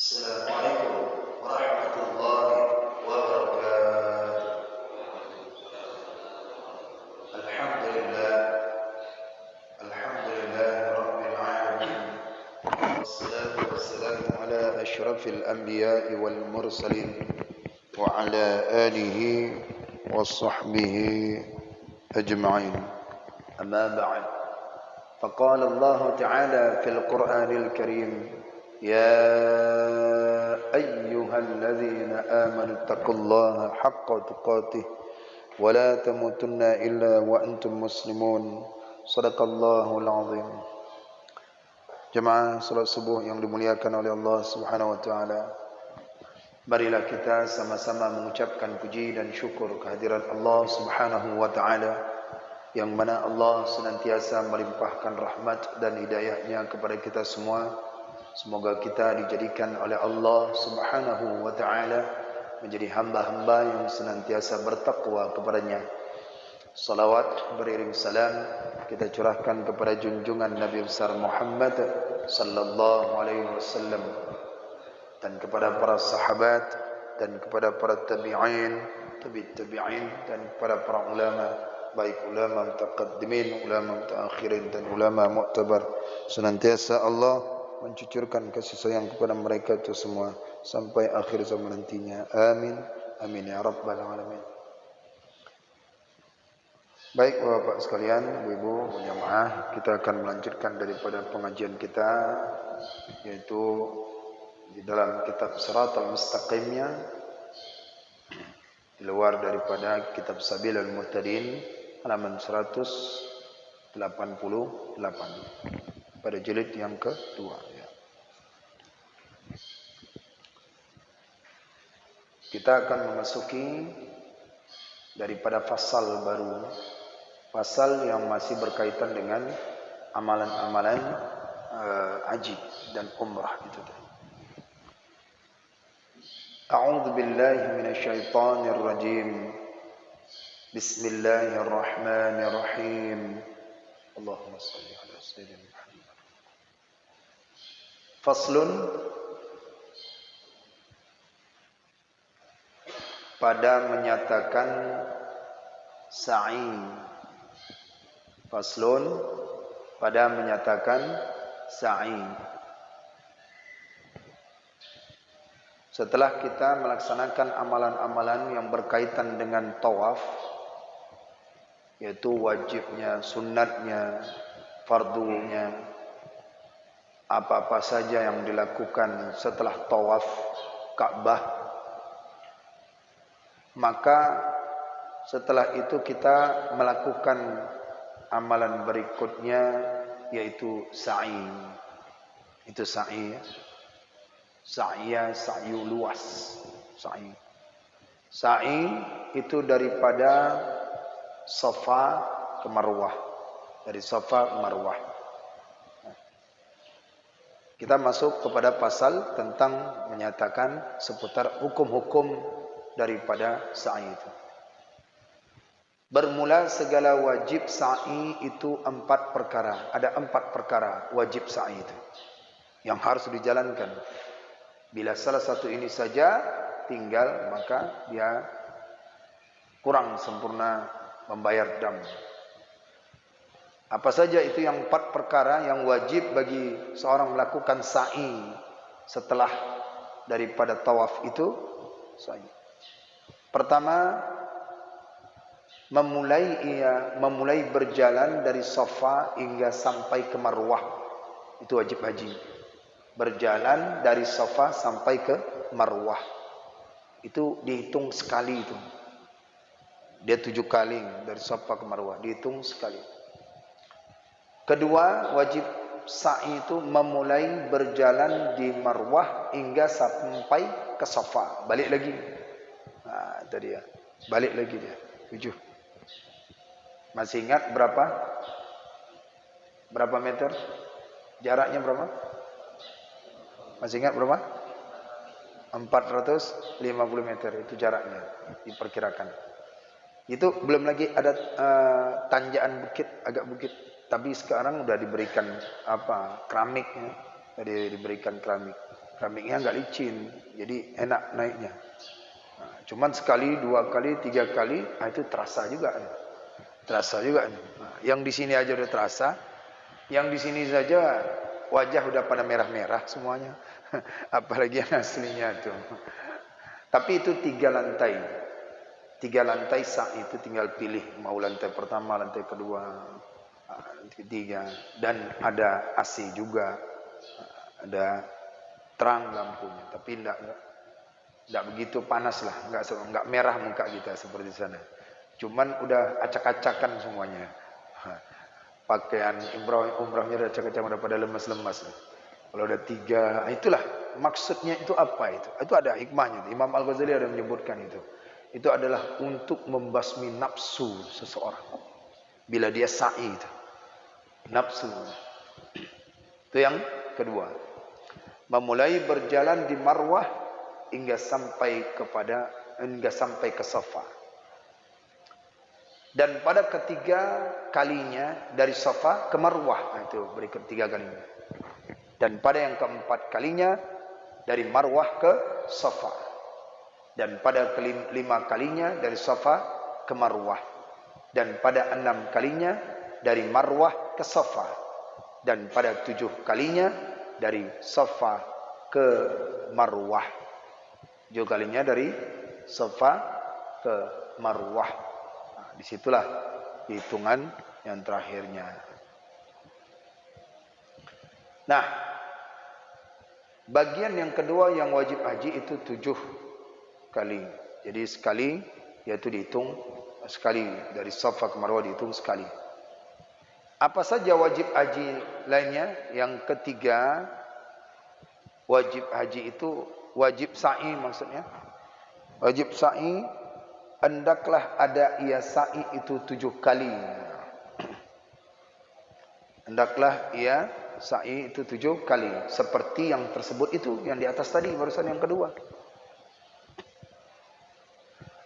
Assalamualaikum warahmatullahi wabarakatuh. Alhamdulillah, alhamdulillah rabbil alamin. Wassalatu wassalamu ala asyrafil anbiya'i wal mursalin wa ala alihi wa sahbihi ajma'in. Amma ba'd. Faqala Allah Ta'ala fil Qur'anil Karim: يا أيها الذين آمنوا اتقوا الله حق تقاته ولا تموتن إلا وأنتم مسلمون صدق الله العظيم. Jemaah salat subuh yang dimuliakan oleh Allah Subhanahu wa taala. Marilah kita sama-sama mengucapkan puji dan syukur kehadirat Allah Subhanahu wa taala, yang mana Allah senantiasa melimpahkan rahmat dan hidayahnya kepada kita semua. Semoga kita dijadikan oleh Allah Subhanahu wa ta'ala menjadi hamba-hamba yang senantiasa bertakwa kepadanya. Salawat beriring salam kita curahkan kepada junjungan Nabi besar Muhammad sallallahu alaihi wasallam, dan kepada para sahabat, dan kepada para tabi'in, tabi'in, dan kepada para ulama, baik ulama mutaqaddimin, ulama mutaakhirin, dan ulama mu'tabar. Senantiasa Allah mencucurkan kasih sayang kepada mereka itu semua sampai akhir zaman nantinya. Amin, amin ya rabbal alamin. Baik Bapak sekalian, Ibu-ibu, jamaah, kita akan melanjutkan daripada pengajian kita, yaitu di dalam kitab Shiratal Mustaqimnya, di luar daripada kitab Sabilul Muhtadin, halaman 188 pada jilid yang kedua. Kita akan memasuki daripada fasal baru, fasal yang masih berkaitan dengan amalan-amalan haji dan umrah itu. A'udzu billahi minasyaitonir rajim. Bismillahirrahmanirrahim. Allahumma shalli ala sayyidina Muhammad. Faslun, pada menyatakan sa'i. Faslun, pada menyatakan sa'i. Setelah kita melaksanakan amalan-amalan yang berkaitan dengan tawaf, yaitu wajibnya, sunnatnya, fardunya, apa-apa saja yang dilakukan setelah tawaf Ka'bah, maka setelah itu kita melakukan amalan berikutnya, yaitu sa'i. Itu sa'i. Sa'yu luas. Sa'i. Sa'i itu daripada Safa ke Marwah. Dari Safa ke Marwah. Kita masuk kepada pasal tentang menyatakan seputar hukum-hukum daripada sa'i itu. Bermula segala wajib sa'i itu 4 perkara. Ada 4 perkara wajib sa'i itu yang harus dijalankan. Bila salah satu ini saja tinggal, maka dia kurang sempurna membayar dam. Apa saja itu yang 4 perkara yang wajib bagi seorang melakukan sa'i setelah daripada tawaf itu sa'i. Pertama, memulai berjalan dari Safa hingga sampai ke Marwah. Itu wajib haji. Berjalan dari Safa sampai ke Marwah. Itu dihitung sekali itu. Dia 7 kali dari Safa ke Marwah, dihitung sekali. Kedua, wajib sa'i itu memulai berjalan di Marwah hingga sampai ke Safa. Balik lagi. Nah, itu dia. Balik lagi dia. 7. Masih ingat berapa? Berapa meter? Jaraknya berapa? Masih ingat berapa? 450 meter itu jaraknya diperkirakan. Itu belum lagi ada tanjakan bukit, agak bukit. Tapi sekarang udah diberikan keramiknya. Tadi diberikan keramik. keramiknya nggak licin, jadi enak naiknya. Cuman sekali, 2 kali, 3 kali, itu terasa juga. Terasa juga. Yang di sini aja udah terasa, yang di sini saja wajah udah pada merah-merah semuanya. Apalagi yang aslinya tuh. Tapi itu 3 lantai. 3 lantai sa'i itu tinggal pilih mau lantai pertama, lantai kedua, lantai ketiga, dan ada AC juga, ada terang lampunya, tapi tidak begitu panas lah, enggak merah muka kita seperti sana. Cuman udah acak-acakan semuanya. Pakaian umrahnya udah acak-acakan, udah pada lemas-lemas. Kalau ada 3, itulah maksudnya itu apa itu? Itu ada hikmahnya. Imam Al-Ghazali ada menyebutkan itu. Itu adalah untuk membasmi nafsu seseorang. Bila dia sa'i itu. Nafsu. Itu yang kedua. Memulai berjalan di Marwah hingga sampai ke Safa. Dan pada ketiga kalinya dari Safa ke Marwah, itu berikut 3 kalinya. Dan pada yang keempat kalinya dari Marwah ke Safa. Dan pada ke-5 kalinya dari Safa ke Marwah. Dan pada 6 kalinya dari Marwah ke Safa. Dan pada 7 kalinya dari Safa ke Marwah. 7 kalinya dari Safa ke Marwah. Disitulah hitungan yang terakhirnya. Nah, bagian yang kedua yang wajib haji itu 7 kali. Jadi sekali, yaitu dihitung sekali dari Safa ke Marwah, dihitung sekali. Apa saja wajib haji lainnya? Yang ketiga, wajib haji itu wajib sa'i maksudnya. Wajib sa'i, hendaklah ada ia sa'i itu 7 kali. Hendaklah ia sa'i itu 7 kali. Seperti yang tersebut itu, yang di atas tadi, barusan yang kedua.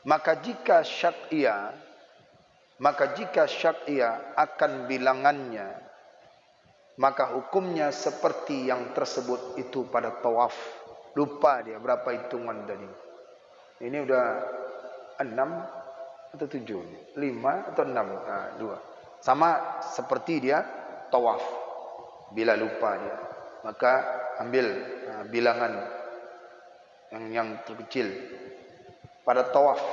Maka jika syak ia akan bilangannya, maka hukumnya seperti yang tersebut itu pada tawaf. Lupa dia berapa hitungan tadi. Ini udah 6 atau 7, 5 atau 6, 2. Sama seperti dia tawaf. Bila lupa dia, maka ambil bilangan yang terkecil. Pada tawaf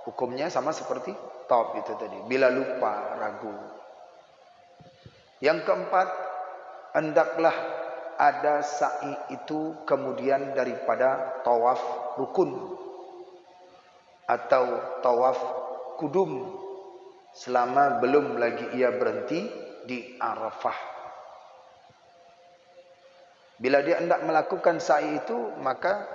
hukumnya sama seperti tawaf itu tadi. Bila lupa, ragu. Yang keempat, hendaklah ada sa'i itu kemudian daripada tawaf rukun atau tawaf kudum selama belum lagi ia berhenti di Arafah. Bila dia hendak melakukan sa'i itu, maka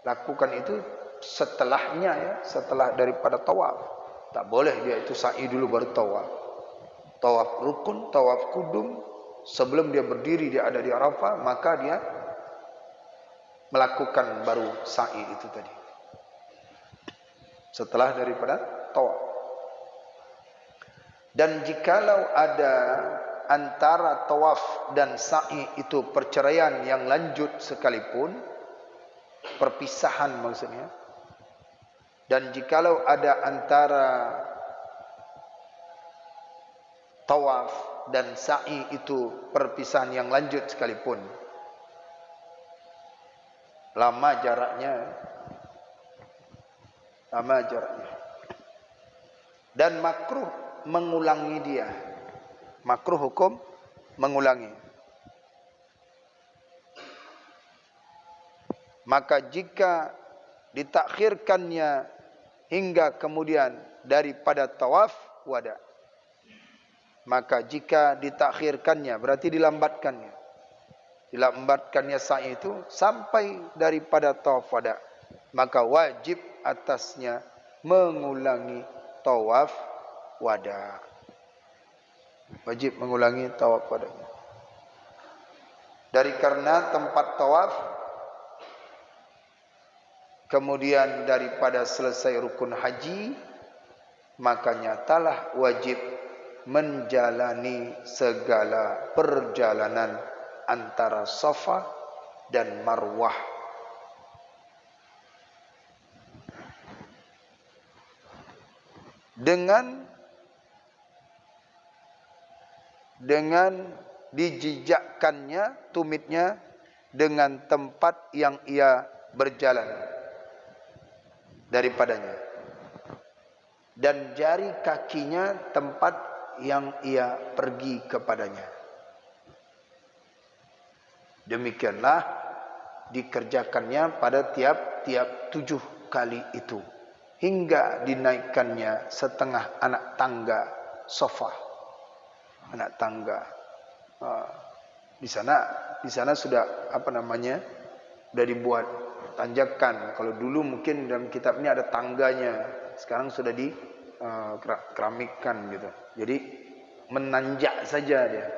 lakukan itu setelahnya, ya, setelah daripada tawaf. Tak boleh dia itu sa'i dulu baru tawaf. Tawaf rukun, tawaf kudum, sebelum dia berdiri, dia ada di Arafah, maka dia melakukan baru sa'i itu tadi. Setelah daripada tawaf. Dan jikalau ada antara tawaf dan sa'i itu perceraian yang lanjut sekalipun, perpisahan maksudnya. Dan jikalau ada antara tawaf dan sa'i itu perpisahan yang lanjut sekalipun, lama jaraknya, dan makruh mengulangi dia. Makruh hukum mengulangi. Maka jika ditakhirkannya hingga kemudian daripada tawaf wada, maka jika ditakhirkannya berarti dilambatkannya. Dilambatkannya sa'i itu sampai daripada tawaf wada, maka wajib atasnya mengulangi tawaf wada. Wajib mengulangi tawaf wada. Dari karena tempat tawaf, kemudian daripada selesai rukun haji, maka nyatalah wajib menjalani segala perjalanan antara Safa dan Marwah. Dengan dijejakkannya tumitnya dengan tempat yang ia berjalan daripadanya, dan jari kakinya tempat yang ia pergi kepadanya. Demikianlah dikerjakannya pada tiap-tiap 7 kali itu, hingga dinaikkannya setengah anak tangga sofa. Anak tangga. Di sana sudah sudah dibuat tanjakan. Kalau dulu mungkin dalam kitab ini ada tangganya, sekarang sudah di keramikkan gitu. Jadi menanjak saja dia.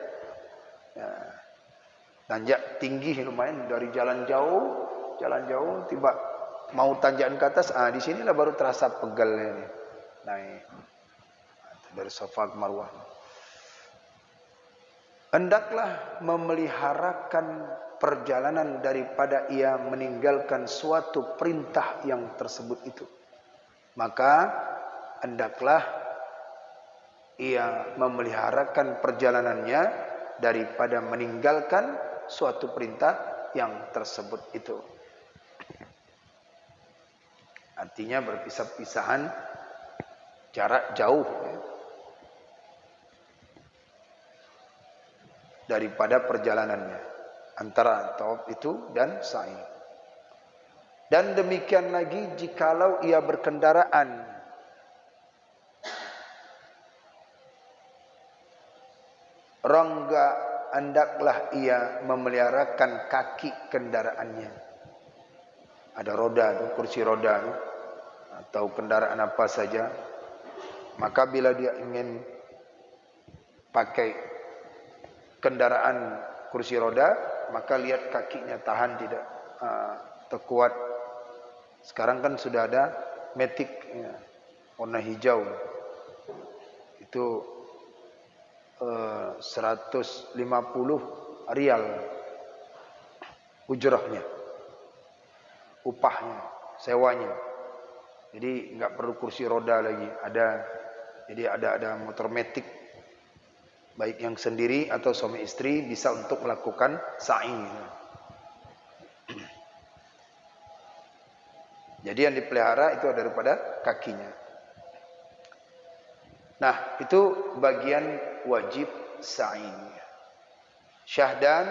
Ya. Tanjak tinggi lumayan, dari jalan jauh tiba mau tanjakan ke atas. Di sinilah baru terasa pegalnya ini. Naik dari Safa ke Marwah. Hendaklah memeliharakan perjalanan daripada ia meninggalkan suatu perintah yang tersebut itu. Maka hendaklah ia memeliharakan perjalanannya daripada meninggalkan suatu perintah yang tersebut itu. Artinya berpisah-pisahan, jarak jauh daripada perjalanannya antara tawaf itu dan sa'i. Dan demikian lagi jikalau ia berkendaraan, rongga hendaklah ia memeliharakan kaki kendaraannya. Ada roda tu, kursi roda tu, atau kendaraan apa saja. Maka bila dia ingin pakai kendaraan kursi roda, maka lihat kakinya tahan tidak, terkuat. Sekarang kan sudah ada Matic warna hijau, itu 150 rial ujrahnya, upahnya, sewanya. Jadi enggak perlu kursi roda lagi, ada motor Matic, baik yang sendiri atau suami istri bisa untuk melakukan sa'i. Jadi yang dipelihara itu daripada kakinya. Nah, itu bagian wajib sa'i. Syahdan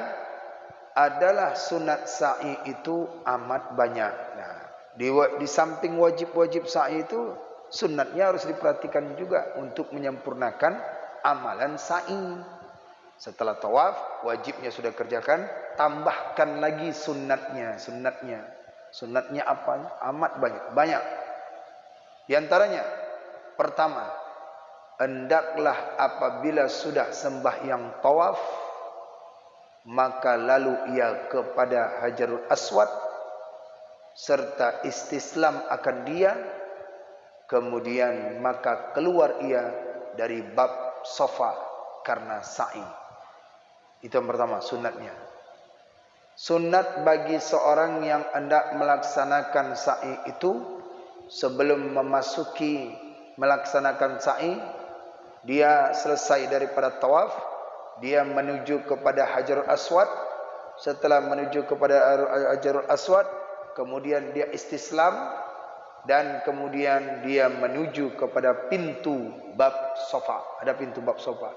adalah sunat sa'i itu amat banyak. Nah, di samping wajib-wajib sa'i itu, sunatnya harus diperhatikan juga untuk menyempurnakan amalan sa'i. Setelah tawaf, wajibnya sudah kerjakan, tambahkan lagi sunatnya. Sunatnya apa? Amat banyak. Di antaranya, pertama, hendaklah apabila sudah sembahyang tawaf, maka lalu ia kepada Hajarul Aswad serta istislam akan dia, kemudian maka keluar ia dari bab Safa karena sa'i. Itu yang pertama, sunatnya. Sunat bagi seorang yang hendak melaksanakan sa'i itu, sebelum memasuki melaksanakan sa'i, dia selesai daripada tawaf, dia menuju kepada Hajarul Aswad. Setelah menuju kepada Hajarul Aswad, kemudian dia istislam, dan kemudian dia menuju kepada pintu bab Safa. Ada pintu bab Safa.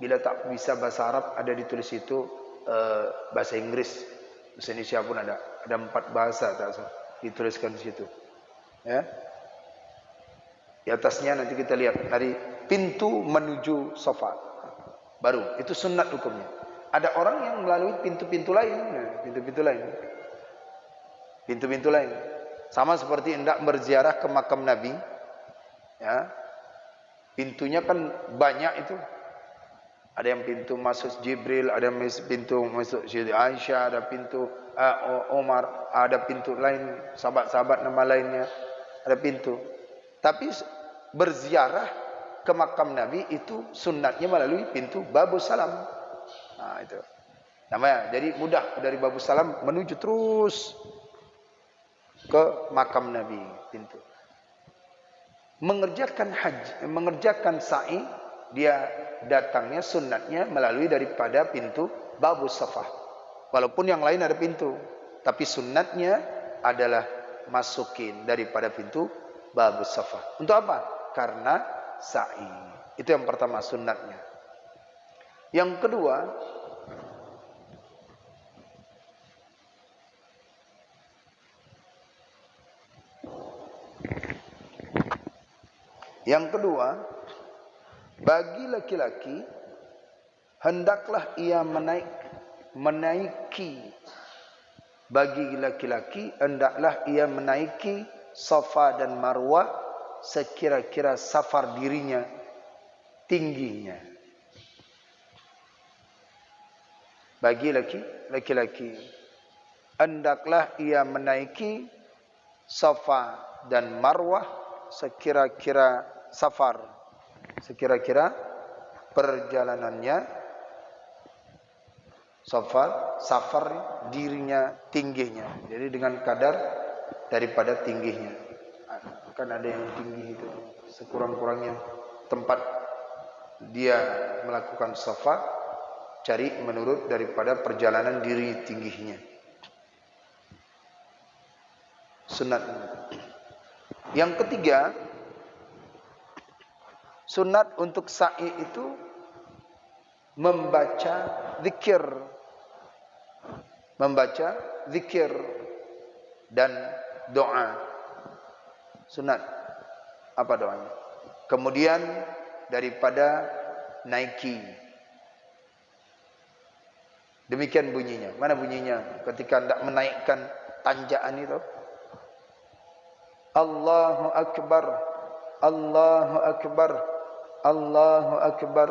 Bila tak bisa bahasa Arab, ada ditulis itu bahasa Inggris. Bahasa Indonesia pun ada 4 bahasa tak salah dituliskan di situ. Ya. Di atasnya nanti kita lihat dari pintu menuju Safa. Baru itu sunat hukumnya. Ada orang yang melalui pintu-pintu lain, pintu-pintu lain. Sama seperti hendak berziarah ke makam Nabi, ya. Pintunya kan banyak itu. Ada yang pintu masuk Jibril, ada pintu masuk Siti Aisyah, ada pintu Umar, ada pintu lain, sahabat-sahabat nama lainnya, ada pintu. Tapi berziarah ke makam Nabi itu sunatnya melalui pintu Babus Salam. Nah, itu. Namanya, jadi mudah dari Babus Salam menuju terus ke makam Nabi pintu. Mengerjakan haji, mengerjakan sa'i, dia datangnya sunnatnya melalui daripada pintu Babus Safa. Walaupun yang lain ada pintu, tapi sunnatnya adalah masukin daripada pintu Babus Safa. Untuk apa? Karena sa'i. Itu yang pertama sunnatnya. Yang kedua, bagi laki-laki hendaklah ia menaiki. Bagi laki-laki hendaklah ia menaiki Safa dan Marwah sekira-kira safar dirinya tingginya. Bagi laki-laki hendaklah ia menaiki Safa dan Marwah sekira-kira safar, sekira-kira perjalanannya safar dirinya tingginya. Jadi dengan kadar daripada tingginya. Kan ada yang tinggi itu sekurang-kurangnya tempat dia melakukan safar, cari menurut daripada perjalanan diri tingginya. Sunat. Yang ketiga, sunat untuk sa'i itu membaca zikir. Membaca zikir dan doa. Sunat. Apa doanya? Kemudian daripada naiki. Demikian bunyinya. Mana bunyinya? Ketika hendak menaikkan tanjakan itu. Allahu Akbar. Allahu Akbar. Allahu Akbar.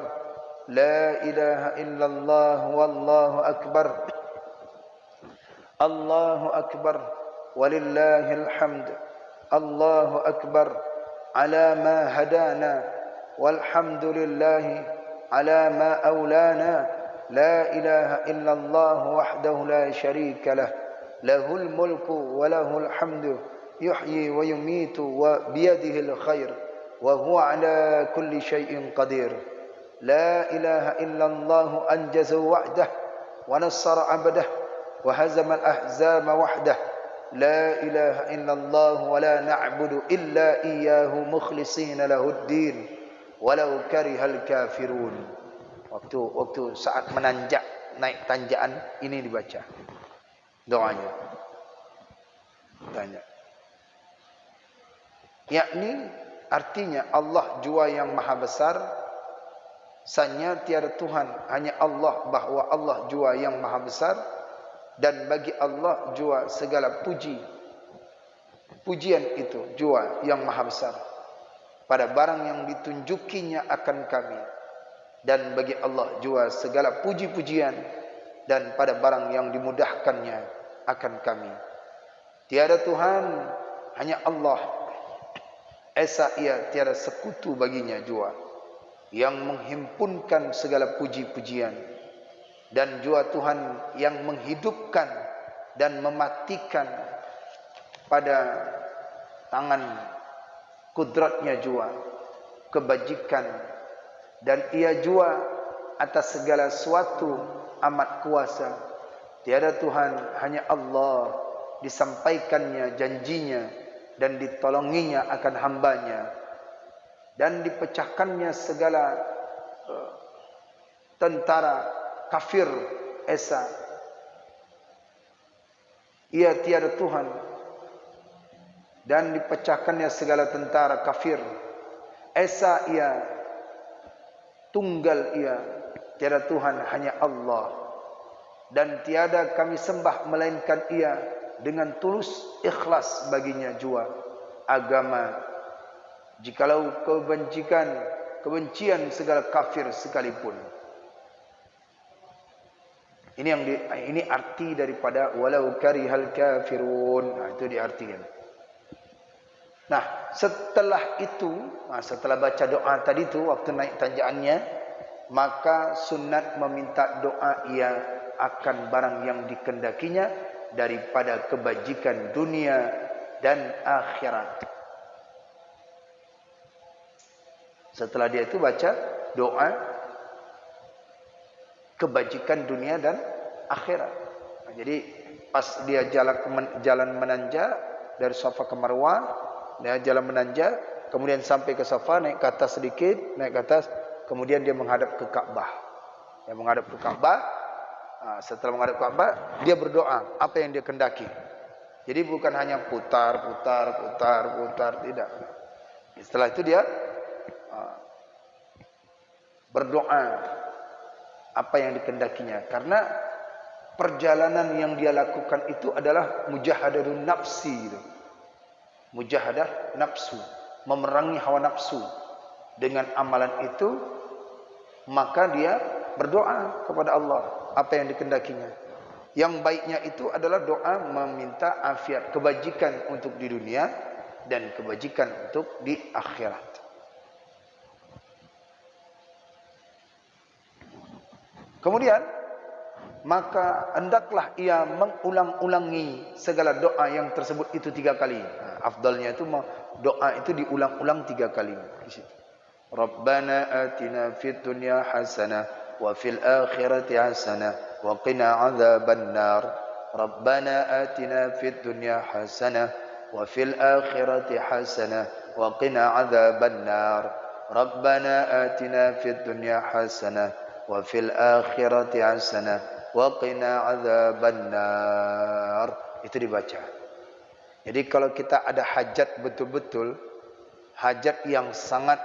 La ilaha illallah wallahu akbar. Allahu Akbar walillahil hamd. Allahu Akbar ala ma hadana walhamdulillahi ala ma aulana. La ilaha illallah wahdahu la syarika lah. Lahul mulku wa lahul hamdu yuhyi wa yumitu wa biyadihil khair wa huwa ala kulli syai'in qadir. La ilaha illallah anjaza wa'dah wa nassara 'abdah وهزم الأحزاب وحده. لا إله إلا الله ولا نعبد إلا إياه مخلصين له الدين ولو كره الكافرون. Waktu saat menanjak, naik tanjakan ini dibaca doanya. Tanya. Yakni artinya Allah jua yang maha besar, sanya tiada Tuhan, hanya Allah, bahwa Allah jua yang maha besar. Dan bagi Allah jua segala puji. Pujian itu jua yang maha besar pada barang yang ditunjukinya akan kami. Dan bagi Allah jua segala puji-pujian dan pada barang yang dimudahkannya akan kami. Tiada Tuhan, hanya Allah. Esa ia tiada sekutu baginya jua, yang menghimpunkan segala puji-pujian. Dan jua Tuhan yang menghidupkan dan mematikan pada tangan kudratnya jua kebajikan. Dan ia jua atas segala sesuatu amat kuasa. Tiada Tuhan, hanya Allah. Disampaikannya janjinya dan ditolonginya akan hambanya. Dan dipecahkannya segala tentara kafir esa. Ia tiada Tuhan dan dipecahkannya segala tentara kafir esa. Ia tunggal, ia tiada Tuhan, hanya Allah. Dan tiada kami sembah melainkan ia dengan tulus ikhlas baginya jua agama. Jikalau kebencian segala kafir sekalipun. Ini arti daripada walau karihal kafirun. Nah, itu diartikan. Nah, setelah itu, setelah baca doa tadi tu waktu naik tanjakannya, maka sunat meminta doa ia akan barang yang dikendakinya daripada kebajikan dunia dan akhirat. Setelah dia itu baca doa kebajikan dunia dan akhirat. Nah, jadi pas dia jalan menanjak dari Safa ke Marwah, dia jalan menanjak, kemudian sampai ke Safa, naik ke atas sedikit, naik ke atas, kemudian dia menghadap ke Ka'bah. Dia menghadap ke Ka'bah. Setelah menghadap Ka'bah, dia berdoa apa yang dia kendaki. Jadi bukan hanya putar, tidak. Setelah itu dia berdoa apa yang dikendakinya, karena perjalanan yang dia lakukan itu adalah mujahadatun nafsi, mujahadah nafsu, memerangi hawa nafsu. Dengan amalan itu maka dia berdoa kepada Allah apa yang dikendakinya. Yang baiknya itu adalah doa meminta afiat, kebajikan untuk di dunia dan kebajikan untuk di akhirat. Kemudian maka hendaklah ia mengulang-ulangi segala doa yang tersebut itu 3 kali. Afdalnya itu doa itu diulang-ulang 3 kali. Rabbana atina fid dunya hasanah wa fil akhirati hasanah wa qina adzabannar. Rabbana atina fid dunya hasanah wa fil akhirati hasanah wa qina adzabannar. Rabbana atina fid dunya hasanah wa fil akhirati hasanah wa qina adzabannar. Itu dibaca. Jadi kalau kita ada hajat betul-betul, hajat yang sangat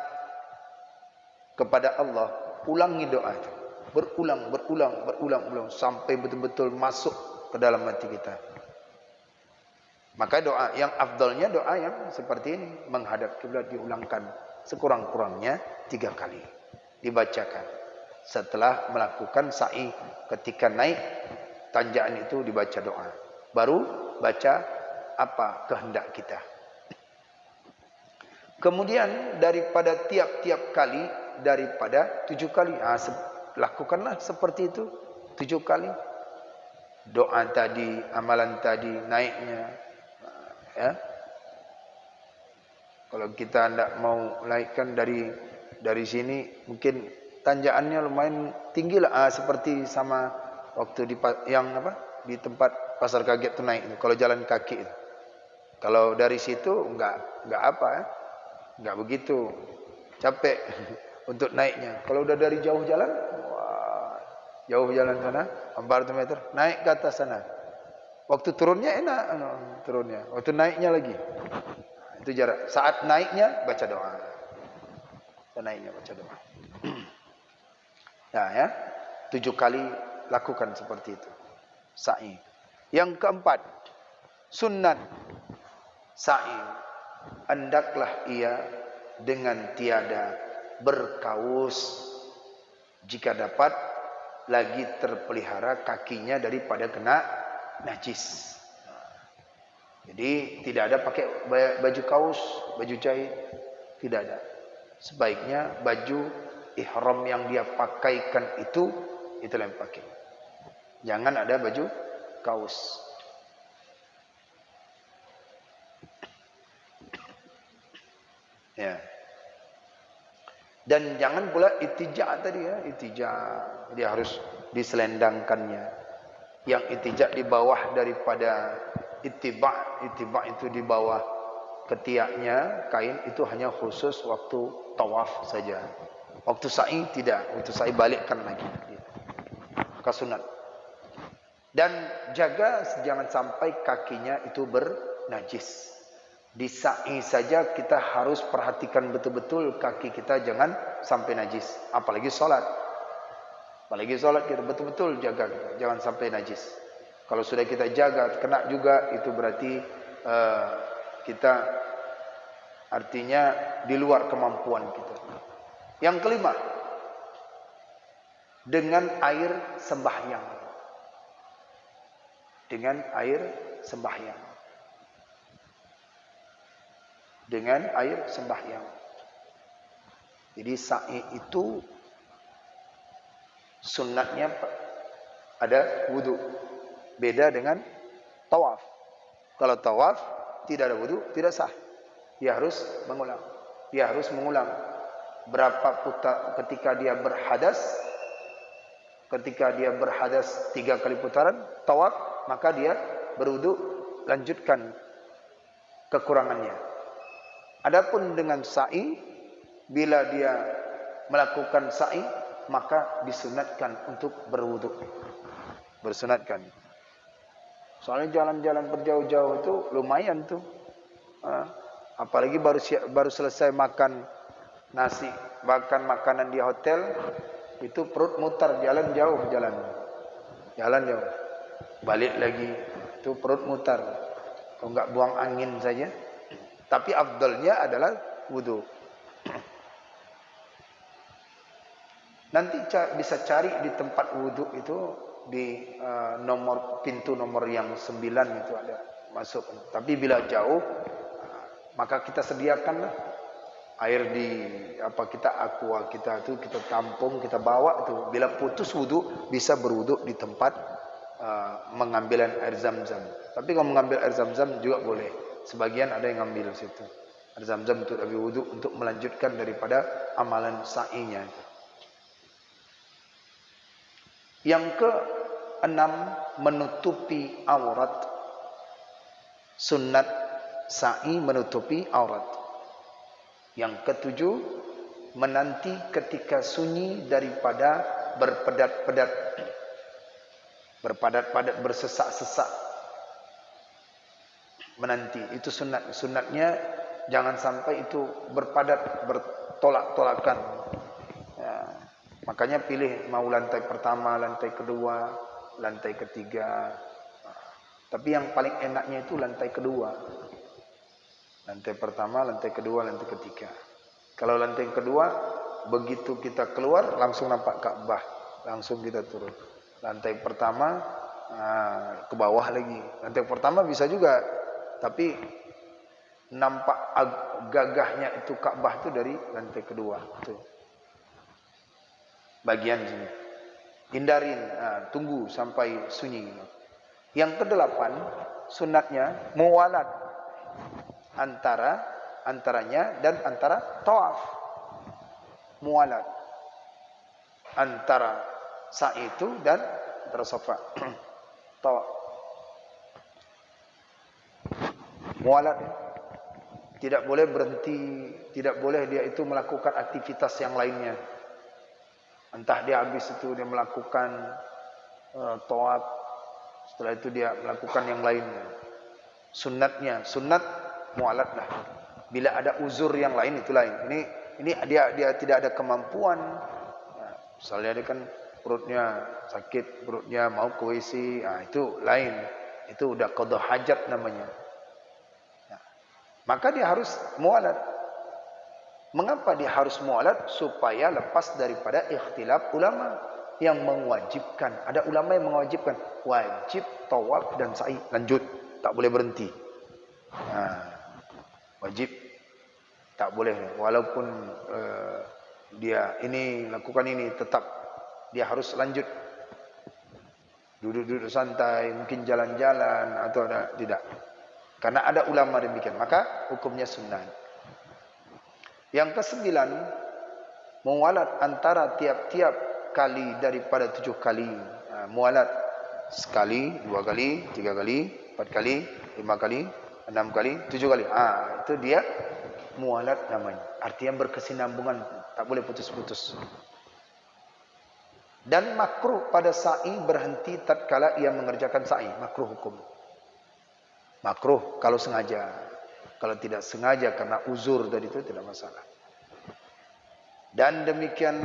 kepada Allah, ulangi doa itu. Berulang sampai betul-betul masuk ke dalam hati kita. Maka doa yang afdalnya doa yang seperti ini, menghadap kiblat diulangkan sekurang-kurangnya 3 kali. Dibacakan. Setelah melakukan sa'i, ketika naik tanjakan itu dibaca doa, baru baca apa kehendak kita. Kemudian daripada tiap-tiap kali, daripada 7 kali, lakukanlah seperti itu 7 kali. Doa tadi, amalan tadi, naiknya, ya. Kalau kita tidak mau naikkan dari sini, mungkin tanjakannya lumayan tinggi lah, seperti sama waktu di tempat pasar kaget itu naik, kalau jalan kaki itu. Kalau dari situ enggak enggak begitu capek untuk naiknya. Kalau udah dari jauh jalan, jauh jalan sana 400 meter, naik ke atas sana. Waktu turunnya enak, turunnya. Waktu naiknya lagi, itu jarak. Saat naiknya baca doa. Saat naiknya baca doa. Nah, ya, 7 kali lakukan seperti itu. Sa'i. Yang keempat, sunnat sa'i. Hendaklah ia dengan tiada berkaus jika dapat, lagi terpelihara kakinya daripada kena najis. Jadi tidak ada pakai baju kaus, baju jahit, tidak ada. Sebaiknya baju ihram yang dia pakaikan itulah yang pakai. Jangan ada baju kaus. Ya. Dan jangan pula itija tadi, ya, itija dia harus diselendangkannya. Yang itija di bawah daripada ittiba itu di bawah ketiaknya kain, itu hanya khusus waktu tawaf saja. Waktu sa'i tidak, waktu sa'i balikkan lagi. Maka sunat. Dan jaga jangan sampai kakinya itu bernajis. Di sa'i saja kita harus perhatikan betul-betul kaki kita jangan sampai najis. Apalagi sholat. Apalagi sholat kita betul-betul jaga kita, jangan sampai najis. Kalau sudah kita jaga, kena juga, itu berarti kita artinya di luar kemampuan kita. Yang kelima, dengan air sembahyang. Dengan air sembahyang. Dengan air sembahyang. Jadi sa'i itu Sunnatnya ada wudu. Beda dengan tawaf. Kalau tawaf tidak ada wudu, tidak sah. Dia harus mengulang. Dia harus mengulang berapa ketika dia berhadas. Ketika dia berhadas 3 kali putaran tawaf, maka dia berwudu, lanjutkan kekurangannya. Adapun dengan sa'i, bila dia melakukan sa'i, maka disunatkan untuk berwudu. Bersunatkan. Soalnya jalan-jalan berjauh-jauh itu lumayan tuh. Apalagi baru selesai makan nasi, makan makanan di hotel, itu perut mutar, jalan jauh, jalan jauh, balik lagi, itu perut mutar. Kalau enggak buang angin saja. Tapi afdalnya adalah wudu. Nanti bisa cari di tempat wudu itu di pintu nomor yang 9 itu ada masuk. Tapi bila jauh, maka kita sediakanlah air di aqua kita itu kita tampung, kita bawa itu. Bila putus wudu bisa berwudu di tempat mengambilan air zam-zam. Tapi kalau mengambil air zam-zam juga boleh. Sebagian ada yang ngambil situ. Air zam-zam untuk ambil wudu untuk melanjutkan daripada amalan sa'inya. Yang ke-6, menutupi aurat. Sunnat sa'i menutupi aurat. Yang ke-7, menanti ketika sunyi daripada berpadat-padat, bersesak-sesak. Menanti itu sunat. Sunatnya jangan sampai itu berpadat, bertolak-tolakan. Ya, makanya pilih mau lantai pertama, lantai kedua, lantai ketiga. Tapi yang paling enaknya itu lantai kedua. Lantai pertama, lantai kedua, lantai ketiga. Kalau lantai kedua, begitu kita keluar langsung nampak Ka'bah, langsung kita turun. Lantai pertama ke bawah lagi. Lantai pertama bisa juga, tapi nampak gagahnya itu Ka'bah itu dari lantai kedua. Tuh. Bagian sini. Hindarin, tunggu sampai sunyi. Yang ke-8, sunatnya muwalat antaranya dan antara tawaf. Muwalat antara sa'i itu dan antara safa. Tawaf. Muwalat tidak boleh berhenti, tidak boleh dia itu melakukan aktivitas yang lainnya. Entah dia habis itu dia melakukan tawaf, setelah itu dia melakukan yang lainnya. Sunat mualat lah. Bila ada uzur yang lain itu lain. Ini dia tidak ada kemampuan. Misalnya dia kan perutnya sakit, perutnya mau ke WC, itu lain. Itu udah qada hajat namanya. Maka dia harus mualat. Mengapa dia harus mualat? Supaya lepas daripada ikhtilaf ulama yang mewajibkan. Ada ulama yang mewajibkan wajib tawaf dan sa'i, lanjut, tak boleh berhenti. Wajib, tak boleh. Walaupun dia ini lakukan ini, tetap dia harus lanjut. Duduk-duduk santai, mungkin jalan-jalan atau tidak. Karena ada ulama demikian, maka hukumnya sunnah. Yang ke-9, muwalat antara tiap-tiap kali daripada 7 kali. Muwalat sekali, 2 kali, 3 kali, 4 kali, 5 kali, 6 kali, 7 kali. Itu dia muwalat namanya. Artinya berkesinambungan, tak boleh putus-putus. Dan makruh pada sa'i berhenti tatkala ia mengerjakan sa'i. Makruh hukum. Makruh kalau sengaja. Kalau tidak sengaja karena uzur tadi itu tidak masalah. Dan demikian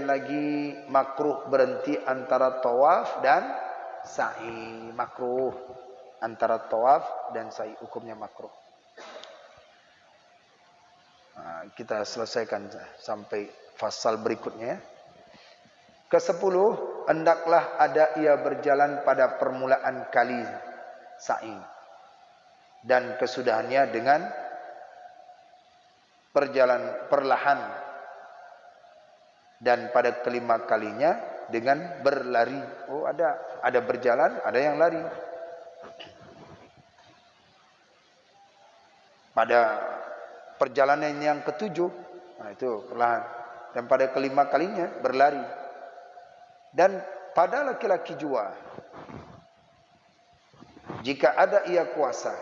lagi makruh berhenti antara tawaf dan sa'i. Makruh antara tawaf dan sa'i, hukumnya makruh. Kita selesaikan sampai fasal berikutnya. Ke-10, hendaklah ada ia berjalan pada permulaan kali sa'i dan kesudahannya dengan perlahan. Dan pada kelima kalinya dengan berlari. Oh, ada berjalan, ada yang lari. Pada perjalanan yang ketujuh, nah itu perlahan. Dan pada kelima kalinya berlari. Dan pada laki-laki jua, jika ada ia kuasa,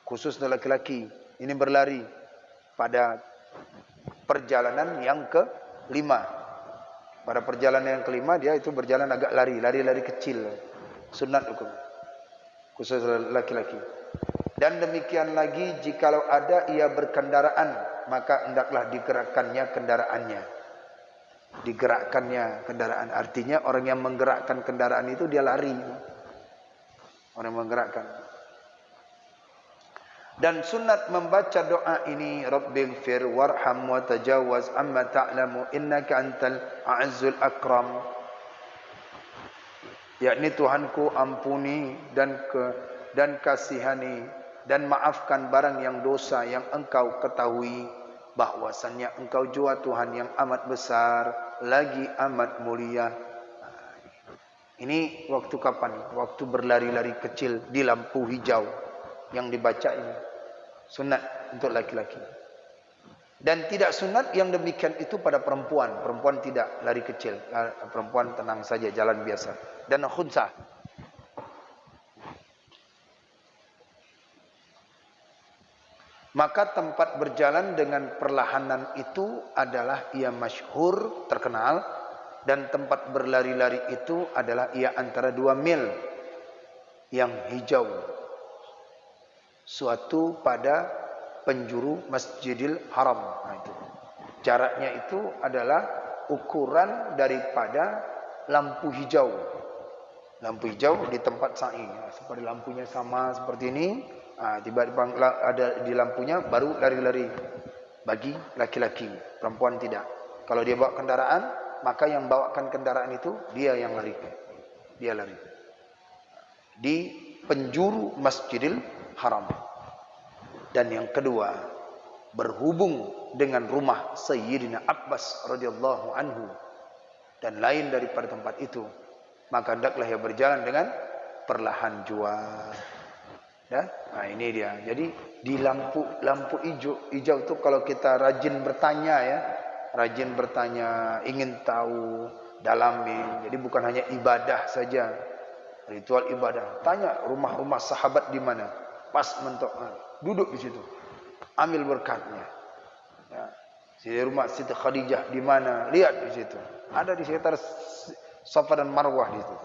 khusus laki-laki ini berlari pada perjalanan yang kelima. Pada perjalanan yang kelima dia itu berjalan agak lari kecil, sunat hukum, khusus laki-laki. Dan demikian lagi jikalau ada ia berkendaraan, maka hendaklah digerakkannya kendaraannya. Digerakkannya kendaraan, artinya orang yang menggerakkan kendaraan itu dia lari. Orang yang menggerakkan. Dan sunat membaca doa ini, Rabbighfir warham wa tajawaz amma ta'lamu innaka antal a'azzul akram. Yakni Tuhanku, ampuni dan kasihani dan maafkan barang yang dosa yang engkau ketahui, bahwasannya engkau jua Tuhan yang amat besar lagi amat mulia. Ini waktu kapan? Waktu berlari-lari kecil di lampu hijau yang dibaca ini. Sunat untuk laki-laki. Dan tidak sunat yang demikian itu pada perempuan. Perempuan tidak lari kecil. Perempuan tenang saja, jalan biasa. Dan khunsah. Maka tempat berjalan dengan perlahanan itu adalah ia masyhur, terkenal. Dan tempat berlari-lari itu adalah ia antara 2 mil yang hijau. Suatu pada penjuru Masjidil Haram. Nah, itu. Jaraknya itu adalah ukuran daripada lampu hijau. Lampu hijau di tempat sa'i. Seperti lampunya sama seperti ini. Tiba-tiba ada di lampunya baru lari-lari. Bagi laki-laki, perempuan tidak. Kalau dia bawa kendaraan, maka yang bawakan kendaraan itu dia yang lari. Dia lari. Di penjuru Masjidil Haram. Dan yang kedua, berhubung dengan rumah Sayyidina Abbas radhiyallahu anhu dan lain daripada tempat itu, maka hendaklah ia berjalan dengan perlahan jua. Ya? Nah, ini dia. Jadi di lampu hijau itu kalau kita rajin bertanya ya, rajin bertanya, ingin tahu, dalami. Jadi bukan hanya ibadah saja, ritual ibadah. Tanya rumah-rumah sahabat di mana, pas mentok, duduk di situ, ambil berkatnya. Ya. Di rumah Siti Khadijah di mana, lihat di situ. Ada di sekitar Safa dan Marwah di situ.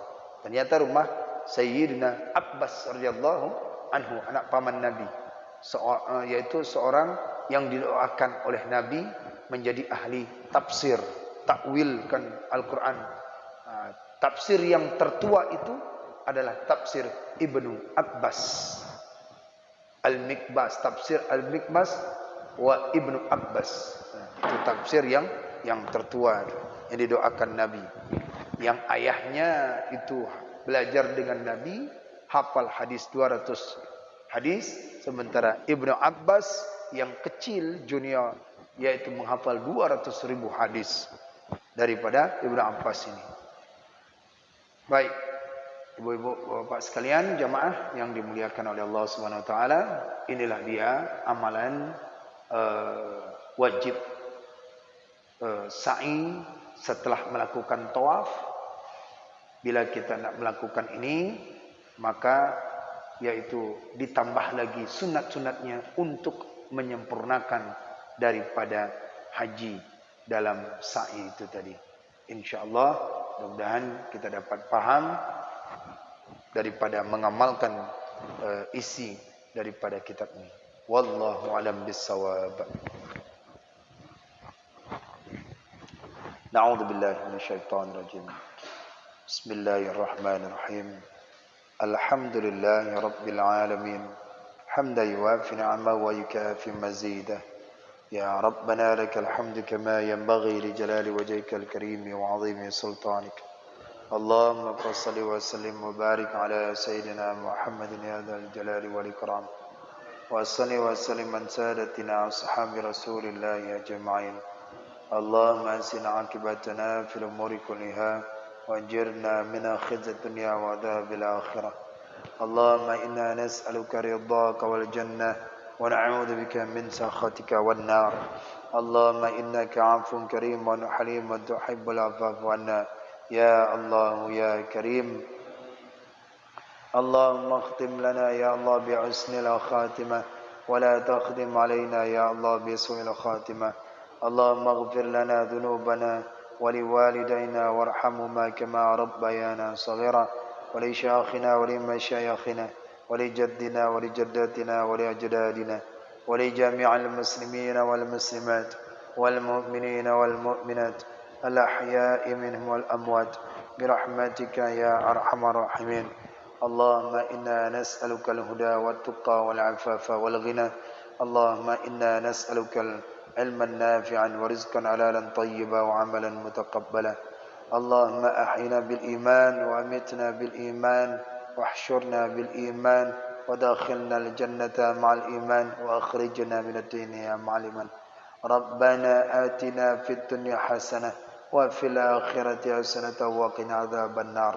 Ternyata rumah Sayyidina Abbas radhiyallahu anhu, anak paman Nabi, yaitu seorang yang didoakan oleh Nabi menjadi ahli tafsir, takwilkan Al-Quran. Tafsir yang tertua itu adalah tafsir Ibnu Abbas, Al-Mikbas, tafsir Al-Mikbas wa Ibnu Abbas. Itu tafsir yang tertua yang didoakan Nabi. Yang ayahnya itu belajar dengan Nabi, hafal hadis 200 hadis, sementara Ibnu Abbas yang kecil junior yaitu menghafal 200.000 hadis daripada Ibnu Abbas ini. Baik, ibu-ibu, bapak sekalian, jamaah yang dimuliakan oleh Allah Subhanahu wa taala, inilah dia amalan wajib sa'i setelah melakukan tawaf. Bila kita nak melakukan ini, maka yaitu ditambah lagi sunat-sunatnya untuk menyempurnakan daripada haji dalam sa'i itu tadi. InsyaAllah mudah-mudahan kita dapat paham daripada mengamalkan isi daripada kitab ini. Wallahu alam bissawab. Na'udzubillahi minasyaitonir rajim. Bismillahirrahmanirrahim. Alhamdulillahi rabbil alamin. Hamda yuwafi ni'amahu wa yukafi mazidah. Ya Rabbana lakal hamdu kama yanbaghi li jalali wajhikal karim wa 'azimi sultanik. Allahumma salli wa sallim wa barik ala sayyidina Muhammadin ya dzal jalali wal ikram. Wa salli wa sallim an sadatina ashabi Rasulillah ajma'in. اللهم أحسن عاقبتنا في الأمور كلها وأجرنا من خزي الدنيا وعذاب الآخرة. اللهم إنا نسألك رضاك والجنة ونعوذ بك من سخطك والنار. اللهم إنك عفو كريم حليم تحب العفو عنا يا الله يا كريم. اللهم اختم لنا يا الله بحسن الخاتمة ولا تختم علينا يا الله بسوء الخاتمة. اللهم اغفر لنا ذنوبنا ولوالدينا وارحمهما كما ربيانا صغيرا ولشيخنا ولمشايخنا ولجدنا ولجداتنا ولأجدادنا ولجميع المسلمين والمسلمات والمؤمنين والمؤمنات الأحياء منهم والأموات برحمتك يا أرحم الراحمين. اللهم إنا نسألك الهدى والتقى والعفاف والغنى. اللهم إنا نسألك علما نافعا ورزقا حلالا طيبا وعملا متقبلا. اللهم أحينا بالإيمان وأمتنا بالإيمان واحشرنا بالإيمان ودخلنا الجنة مع الإيمان وأخرجنا من الدنيا مع الإيمان. ربنا آتنا في الدنيا حسنة وفي الآخرة حسنة وقنا عذاب النار.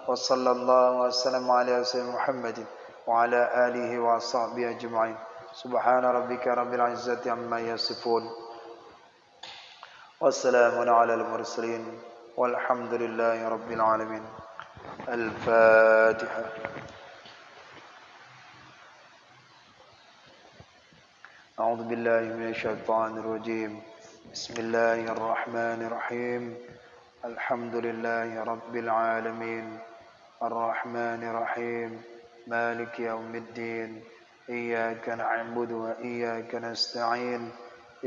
وصلى الله وسلم على سيدنا محمد وعلى آله وصحبه أجمعين. سبحان ربك رب العزة عما يصفون والسلام على المرسلين والحمد لله رب العالمين. الفاتحة. أعوذ بالله من الشيطان الرجيم. بسم الله الرحمن الرحيم. الحمد لله رب العالمين الرحمن الرحيم مالك يوم الدين إياك نعبد وإياك نستعين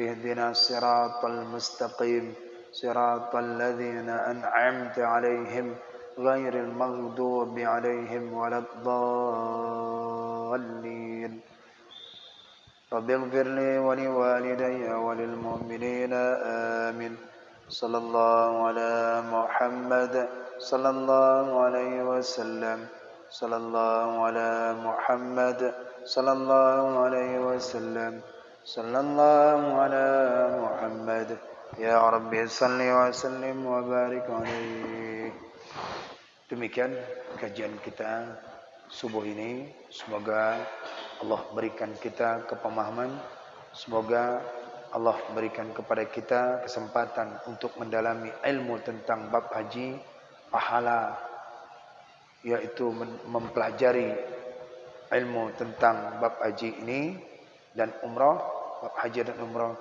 اهدنا الصراط المستقيم صراط الذين أنعمت عليهم غير المغضوب عليهم ولا الضالين. رب اغفر لي ولوالدي وللمؤمنين آمين. صلى الله على محمد صلى الله عليه وسلم. صلى الله على محمد صلى الله عليه وسلم. صلى الله على محمد ya Rabbi salli wa sallim wa barik alaihi. Demikian kajian kita subuh ini. Semoga Allah berikan kita kepemahaman. Semoga Allah berikan kepada kita kesempatan untuk mendalami ilmu tentang bab haji, pahala, yaitu mempelajari ilmu tentang bab haji ini dan umrah, bab haji dan umrah.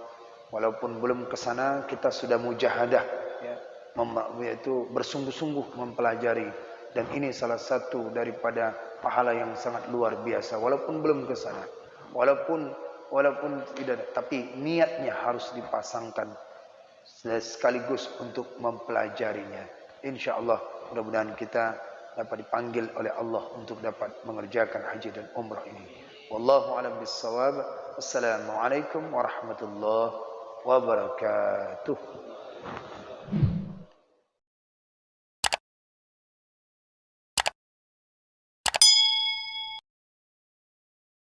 Walaupun belum ke sana, kita sudah mujahadah, ya, yaitu bersungguh-sungguh mempelajari. Dan ini salah satu daripada pahala yang sangat luar biasa. Walaupun belum ke sana, walaupun tidak, tapi niatnya harus dipasangkan sekaligus untuk mempelajarinya. Insya Allah, mudah-mudahan kita dapat dipanggil oleh Allah untuk dapat mengerjakan haji dan umrah ini. Wallahu a'lam bissawab. Wassalamualaikum warahmatullahi wabarakatuh.